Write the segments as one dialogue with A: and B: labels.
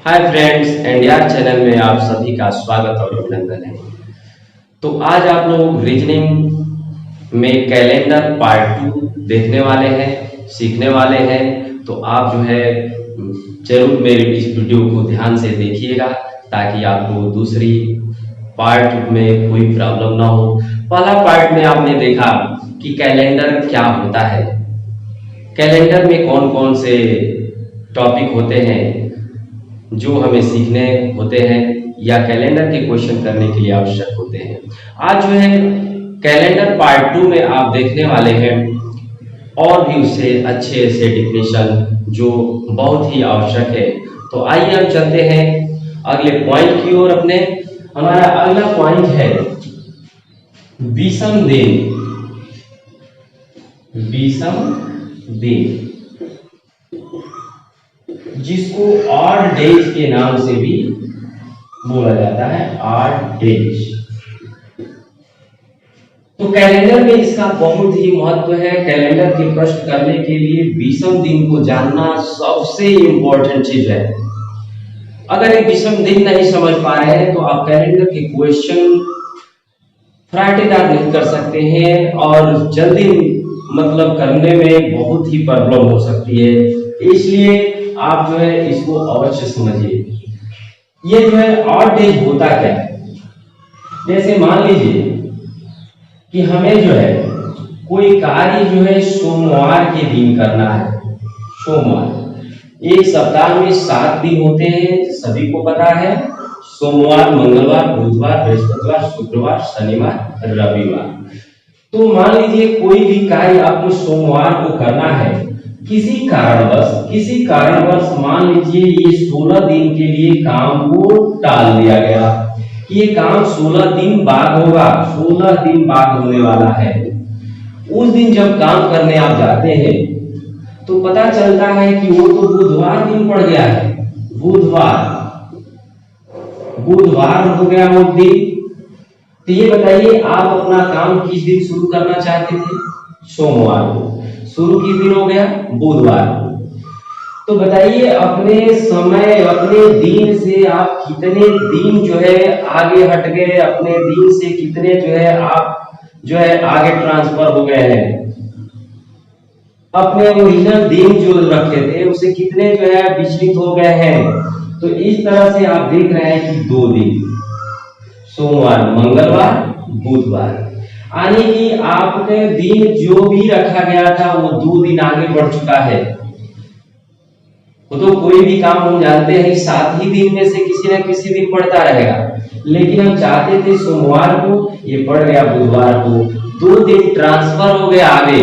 A: Hi friends, NDR channel में आप सभी का स्वागत और अभिनंदन है। तो आज आप लोग रीजनिंग में कैलेंडर पार्ट 2 देखने वाले हैं, सीखने वाले हैं। तो आप जो है जरूर मेरे इस वीडियो को ध्यान से देखिएगा ताकि आपको दूसरी पार्ट में कोई प्रॉब्लम ना हो। पहला पार्ट में आपने देखा कि कैलेंडर क्या होता है, कैलेंडर में कौन कौन से टॉपिक होते हैं जो हमें सीखने होते हैं या कैलेंडर के क्वेश्चन करने के लिए आवश्यक होते हैं। आज जो है कैलेंडर पार्ट 2 में आप देखने वाले हैं और भी उससे अच्छे से डिफिनेशन जो बहुत ही आवश्यक है। तो आइए हम चलते हैं अगले पॉइंट की ओर। अपने हमारा अगला पॉइंट है विषम दिन। विषम दिन जिसको ऑड डेज के नाम से भी बोला जाता है, ऑड डेज। तो कैलेंडर में इसका बहुत ही महत्व है। कैलेंडर के प्रश्न करने के लिए विषम दिन को जानना सबसे इंपॉर्टेंट चीज है। अगर एक विषम दिन नहीं समझ पा रहे हैं तो आप कैलेंडर के क्वेश्चन फ्राइडेदार नहीं कर सकते हैं और जल्दी मतलब करने में बहुत ही प्रॉब्लम हो सकती है। इसलिए आप जो है इसको अवश्य समझिए। ये जो है ऑड डेज होता क्या है, जैसे मान लीजिए कि हमें जो है कोई कार्य जो है सोमवार के दिन करना है। सोमवार, एक सप्ताह में 7 दिन होते हैं, सभी को पता है। सोमवार, मंगलवार, बुधवार, बृहस्पतिवार, शुक्रवार, शनिवार, रविवार। तो मान लीजिए कोई भी कार्य आपको सोमवार को करना है, किसी कारणवश मान लीजिए ये 16 दिन के लिए काम को टाल दिया गया कि ये काम 16 दिन बाद होगा, 16 दिन बाद होने वाला है। उस दिन जब काम करने आप जाते हैं तो पता चलता है कि वो तो बुधवार दिन पड़ गया है। बुधवार हो गया वो दिन। तो ये बताइए आप अपना काम किस दिन शुरू करना चाहते थे? सोमवार को। शुरू किस दिन हो गया? बुधवार को। तो बताइए अपने समय, अपने दिन से आप कितने दिन जो है आगे हट गए, अपने दिन से कितने जो है आप जो है आगे ट्रांसफर हो गए हैं, अपने ओरिजिनल दिन जो रखे थे उससे कितने जो है विचलित हो गए हैं। तो इस तरह से आप देख रहे हैं कि 2 दिन, सोमवार, मंगलवार, बुधवार, यानी कि आपके दिन जो भी रखा गया था वो 2 दिन आगे बढ़ चुका है। तो कोई भी काम हम जानते हैं 7 ही दिन में से किसी न किसी दिन पड़ता रहेगा, लेकिन हम चाहते थे सोमवार को, ये पड़ गया बुधवार को, 2 दिन ट्रांसफर हो गया आगे।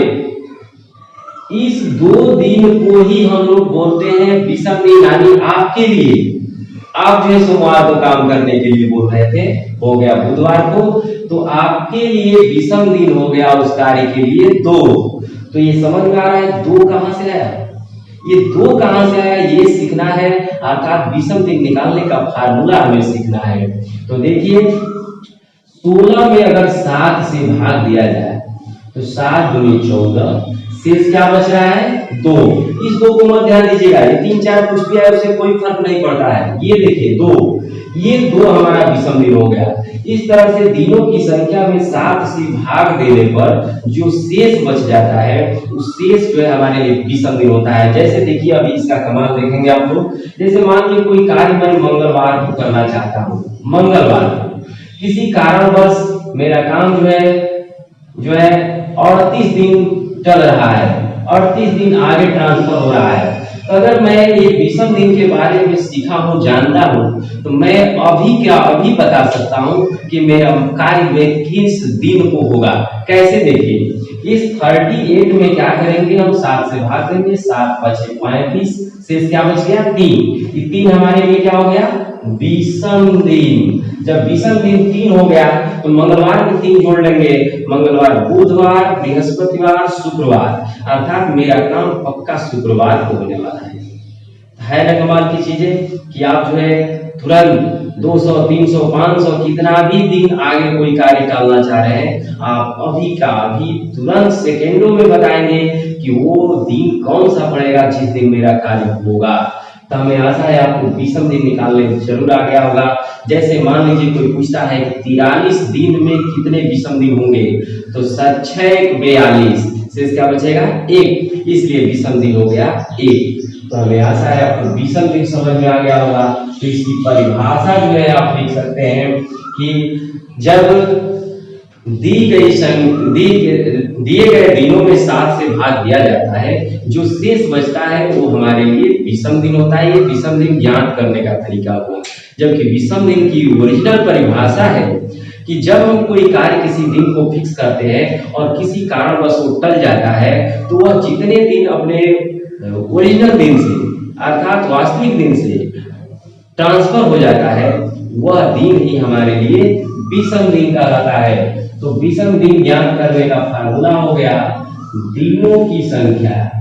A: इस 2 दिन को ही हम लोग बोलते हैं विषम दिन। यानी आपके लिए, आप जो है सोमवार को काम करने के लिए बोल रहे थे, हो गया बुधवार को, तो आपके लिए विषम दिन हो गया उस कार्य के लिए 2। तो ये समझ में आ रहा है 2 कहां से आया, ये 2 कहां से आया, ये सीखना है। अर्थात विषम दिन निकालने का फार्मूला हमें सीखना है। तो देखिए 16 में अगर 7 से भाग दिया जाए तो 7 दूनी 14, शेष क्या बच रहा है? 2। इस 2 को मत ध्यान दीजिएगा, ये 3 4 कुछ भी है उससे कोई फर्क नहीं पड़ता है। ये देखिए 2, ये 2 हमारा विषम दिन हो गया। इस तरह से दिनों की संख्या में 7 से भाग देने पर जो शेष बच जाता है उस शेष जो है हमारे लिए विषम दिन होता है। जैसे देखिए अभी इसका कमाल देखेंगे आप लोग। जैसे मान लीजिए कोई कार्य मैं मंगलवार को करना चाहता हूँ, मंगलवार को किसी कारणवश मेरा काम जो है 38 दिन चल रहा है, 38 दिन आगे ट्रांसफर हो रहा है। तो अगर मैं ये विषम दिन के बारे में सीखा हूँ, जानता हूँ, तो मैं अभी बता सकता हूँ कि मेरा कार्य में किस दिन को होगा। कैसे? देखिए इस 38 में क्या करेंगे, हम 7 से भाग देंगे, 7 5 35, शेष क्या बच गया? 3। ये 3 हमारे लिए क्या हो गया? विषम दिन। जब विषम दिन 3 हो गया तो मंगलवार में 3 जोड़ लेंगे, मंगलवार, बुधवार, बृहस्पतिवार, शुक्रवार, अर्थात मेरा काम पक्का शुक्रवार को होने वाला है ना। कमाल की चीजें कि आप जो है तुरंत 200 300 500 कितना भी दिन आगे कोई कार्य टालना चाह रहे हैं, आप अभी का अभी तुरंत सेकेंडों में बताएंगे कि वो दिन कौन सा पड़ेगा जिस दिन मेरा कार्य होगा। तो हमें आशा है आपको विषम दिन निकालने में जरूर आ गया होगा। जैसे मान लीजिए कोई पूछता है कि 43 दिन में कितने विषम दिन होंगे, तो 6 42 से क्या बचेगा 1, इसलिए विषम दिन हो गया 1। तो हमें आशा है आपको विषम दिन समझ में आ गया होगा। तो इसकी परिभाषा जो है आप लिख सकते हैं कि जब दिए गए दिनों में 7 से भाग दिया जाता है, जो शेष बचता है वो हमारे लिए विषम दिन होता है। ये विषम दिन ज्ञात करने का तरीका हुआ। जबकि विषम दिन की ओरिजिनल परिभाषा है कि जब हम कोई कार्य किसी दिन को फिक्स करते हैं और किसी कारणवश वो टल जाता है, तो वह जितने दिन अपने ओरिजिनल दिन से अर्थात वास्तविक दिन से ट्रांसफर हो जाता है, वह दिन ही हमारे लिए विषम दिन कहलाता है। तो विषम दिन ज्ञात करने का फार्मूला हो गया दिनों की संख्या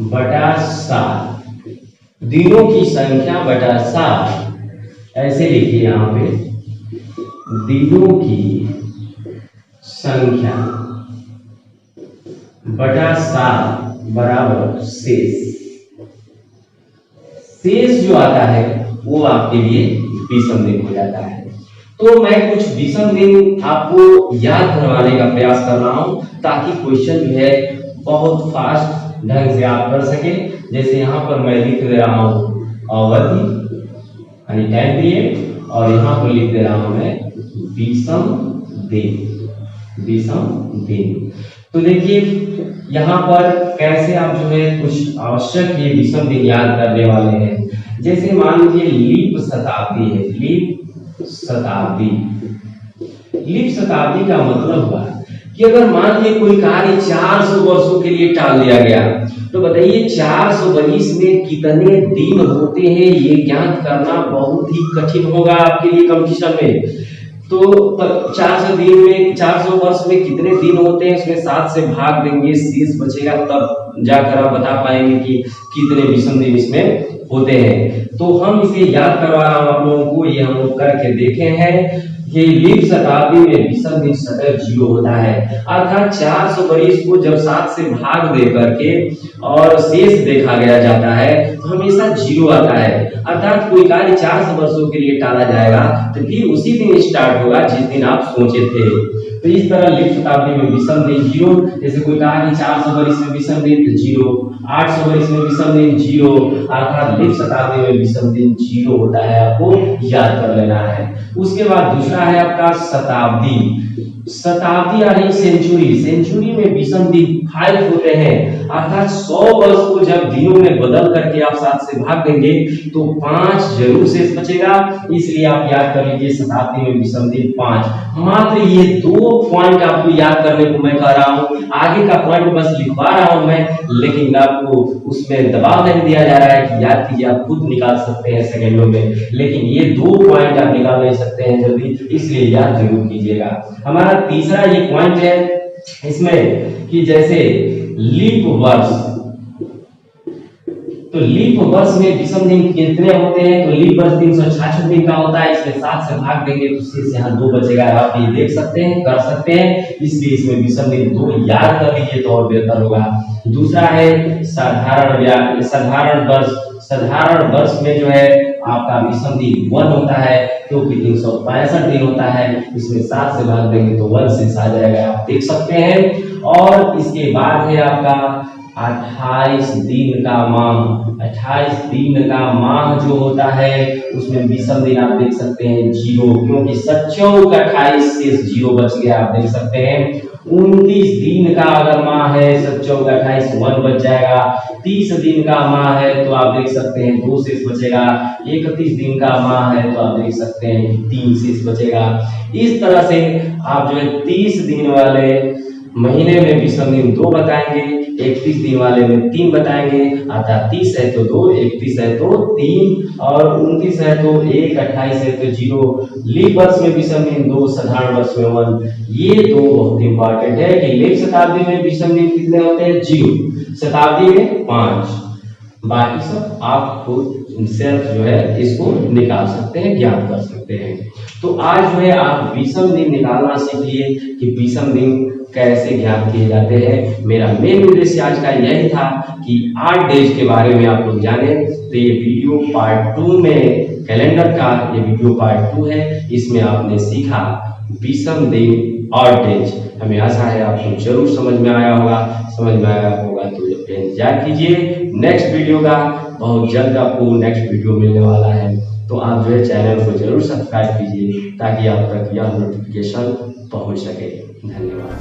A: बटा 7, दिनों की संख्या बटा 7। ऐसे लिखिए यहाँ पे दिनों की संख्या बटा 7 बराबर शेष जो आता है वो आपके लिए विषम दिन हो जाता है। तो मैं कुछ विषम दिन आपको याद करवाने का प्रयास कर रहा हूं ताकि क्वेश्चन जो है बहुत फास्ट ढंग से आप कर सके। जैसे यहाँ पर मैं लिख दे रहा हूं अवधि यानी टाइम पीरियड, और यहाँ पर लिख दे रहा हूं मैं विषम दिन। तो देखिए यहाँ पर कैसे आप जो है कुछ आवश्यक ये विषम दिन याद करने वाले हैं। जैसे मान लीजिए लीप शताब्दी है, लीप शताब्दी का मतलब हुआ कि अगर मान लीजिए कोई कार्य 400 वर्षों के लिए टाल दिया गया, तो बताइए 422 में कितने दिन होते हैं ये ज्ञात करना बहुत ही कठिन होगा आपके लिए कंपटीशन में। तो 400 वर्ष में कितने दिन होते हैं, उसमें 7 से भाग देंगे, शेष बचेगा, तब जाकर आप बता पाएंगे कि कितने विषम दिन इसमें होते हैं। तो हम इसे याद करवा रहा हूं आप लोगों को, ये हम लोग करके देखे हैं कि लीप शताब्दी में विषम दिन सदैव 0 होता है। अर्थात 422 को जब 7 से भाग दे करके और शेष देखा गया जाता है तो हमेशा 0 आता है। अर्थात कोई कार्य 400 वर्षों के लिए टाला जाएगा तो फिर उसी दिन स्टार्ट होगा जिस दिन आप सोचे थे। तो इस तरह लीप शताब्दी में विषम दिन 0। जैसे कोई कहा कि 400 वर्ष में विषम दिन 0, 800 वर्ष में विषम दिन 0, अर्थात लीप शताब्दी में विषम दिन 0 होता है, आपको याद कर लेना है। उसके बाद दूसरा है आपका शताब्दी यानी सेंचुरी में विषम दिन 5 होते हैं। अर्थात 100 वर्ष को जब दिनों में बदल करके आप 7 से भाग देंगे तो 5 जरूर शेष बचेगा, इसलिए आप याद कर लीजिए शताब्दी में विषम दिन 5। मात्र ये 2 पॉइंट आपको याद करने को मैं कह रहा हूं, आगे का पॉइंट बस लिखवा रहा हूं मैं, लेकिन आपको उसमें दबाव नहीं दिया जा रहा है कि याद कीजिए, आप खुद निकाल सकते हैं सेकंडों में, लेकिन ये 2 पॉइंट आप निकाल नहीं सकते हैं जल्दी, इसलिए याद जरूर कीजिएगा। हमारा तीसरा ये पॉइंट है इसमें कि जैसे लीप वर्ष, तो लीप वर्ष में विषम दिन कितने होते हैं, तो लीप वर्ष 366 दिन का होता है, इसमें 7 से भाग देंगे तो शेष यहाँ 2 बचेगा। आप ये देख सकते हैं, कर सकते हैं, इसलिए इसमें विषम दिन 2 याद कर लीजिए तो और बेहतर होगा। दूसरा है साधारण वर्ष में जो है आपका विषम दिन 1 होता है, क्योंकि 365 दिन होता है, इसमें 7 से भाग देंगे तो 1 शेष आ जाएगा, आप देख सकते हैं। और इसके बाद है आपका 28 दिन का माह। 28 दिन का माह जो होता है उसमें विषम दिन आप देख सकते हैं 0, क्योंकि 27 शेष 0 बच गया, आप देख सकते हैं। 29 दिन का अगर माह है 27 1 बच जाएगा। 30 दिन का माह है तो आप देख सकते हैं 2 शेष बचेगा। 31 दिन का माह है तो आप देख सकते हैं कि 3 शेष बचेगा। इस तरह से आप जो है 30 दिन वाले महीने में विषम दिन 2 बताएंगे, 31 दिन वाले में 3 बताएंगे, अर्थात 30 है तो 2, 31 है तो 3 और 29 है तो 1, 28 है तो 0। लीप वर्ष में विषम दिन 2, साधारण वर्ष में 1। ये 2 बहुत इंपॉर्टेंट है कि लीप शताब्दी में विषम दिन कितने होते हैं 0, शताब्दी में 5। बाकी सब आप खुद सेल्फ जो है इसको निकाल सकते हैं, ज्ञात कर सकते हैं। तो आज जो है आप विषम दिन निकालना सीखिए कि विषम दिन कैसे ज्ञात किए जाते हैं। मेरा मेन उद्देश्य आज का यही था कि 8 डेज के बारे में आप लोग जाने। तो ये वीडियो पार्ट 2 में कैलेंडर का ये वीडियो पार्ट 2 है, इसमें आपने सीखा विषम दिन और डेज। हमें आशा है आपको जरूर समझ में आया होगा। समझ में आया होगा तो इंतजार कीजिए नेक्स्ट वीडियो का। बहुत जल्द आपको नेक्स्ट वीडियो मिलने वाला है, तो आप जो है चैनल को जरूर सब्सक्राइब कीजिए ताकि आप तक यह नोटिफिकेशन पहुंच सके। धन्यवाद।